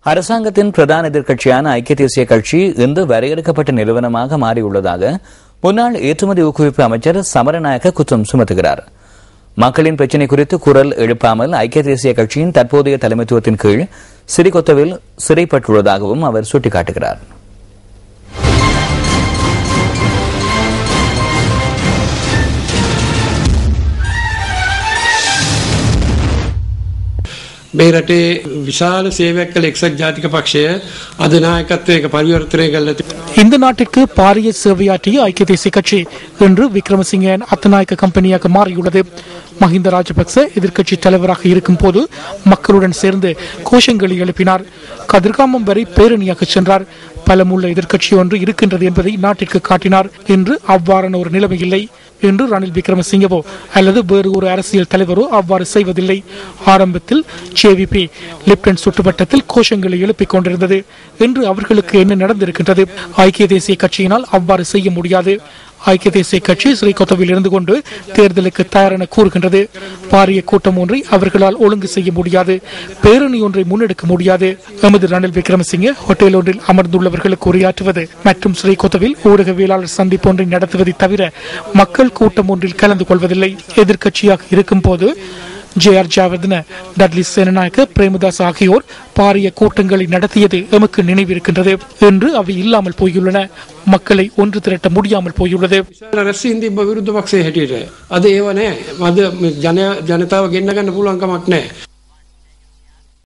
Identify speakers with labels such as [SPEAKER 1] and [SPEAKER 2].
[SPEAKER 1] அரசாங்கத்தின் பிரதான எதிர்க்கட்சியான ஐக்கிய தேசிய கட்சி இன்று வரையறுக்கப்பட்ட நிறுவனமாக மாறியுள்ளதாக முன்னாள் ஏற்றுமதி ஊக்குவிப்பு அமைச்சர் சமரநாயக்க குற்றம் சுமத்துகிறார். மக்களின் பிரச்சினை குறித்து குரல் எழுப்பாமல் ஐக்கிய தேசிய கட்சியின் தற்போதைய தலைமைத்துவத்தின் கீழ் சிறிகொத்தவில் சிறைப்பட்டுள்ளதாகவும் அவர் சுட்டிக்காட்டுகிறார்.
[SPEAKER 2] මේ රටේ විශාල සේවයක් කළ එක්සත් ජාතික පක්ෂය අධිනායකත්වයක පරිවර්තනය කළා.
[SPEAKER 3] இந்த நாட்டிற்கு பாரிய சேவையாற்றிய ஐக்கிய தேசிய கட்சி இன்று விக்ரமசிங்கன் அத்தநாயக்க கம்பெனியாக மாறியுள்ளது. மஹிந்த ராஜபக்ச எதிர்க்கட்சி தலைவராக இருக்கும் போது மக்களுடன் சேர்ந்து கோஷங்களை எழுப்பினார். கதிர்காமம் வரை பேரணியாக சென்றார். பலமுள்ள எதிர்க்கட்சி ஒன்று இருக்கின்றது என்பதை நாட்டிற்கு காட்டினார். என்று அவ்வாறான ஒரு நிலைமை இல்லை என்று ரணில் விக்ரமசிங்கவோ அல்லது வேறு ஒரு அரசியல் தலைவரோ அவ்வாறு செய்வதில்லை. ஆரம்பத்தில் ஜேவிபி லெப்டினன்ட் சுற்றுவட்டத்தில் கோஷங்களை எழுப்பிக் கொண்டிருந்தது. என்று அவர்களுக்கு என்ன நடந்திருக்கின்றது? ஐக்கிய தேசிய கட்சியினால் அவ்வாறு செய்ய முடியாது. ஐக்கிய தேசிய கட்சி ஸ்ரீகொத்தவில் இருந்து கொண்டு தேர்தலுக்கு தயார் என கூறுகின்றது. பாரிய கூட்டம் ஒன்றை அவர்களால் ஒழுங்கு செய்ய முடியாது. பேரணி ஒன்றை முன்னெடுக்க முடியாது. எமது ரணில் விக்ரமசிங்கே ஹோட்டல் ஒன்றில் அமர்ந்துள்ளவர்களுக்கு உரையாற்றுவது மற்றும் ஸ்ரீகொத்தவில் ஊடகவியலாளர் சந்திப்பு ஒன்றை நடத்துவதை தவிர மக்கள் கூட்டம் ஒன்றில் கலந்து கொள்வதில்லை. எதிர்கட்சியாக இருக்கும் போது ஜே.ஆர். ஜாவர்தன, டட்லி சேனநாயக்க, பிரேமதாஸ் ஆகியோர் பாரிய கூட்டங்களை நடத்தியது எமக்கு நினைவிருக்கின்றது. என்று அவை இல்லாமல் போயுள்ளன. மக்களை ஒன்று திரட்ட முடியாமல் போயுள்ளது.
[SPEAKER 2] විරුද්ධ පක්ෂයේ හැටියට අද ඒව නැහැ. අද ජනතාව ගෙන්න ගන්න පුළුවන් කමක් නැහැ.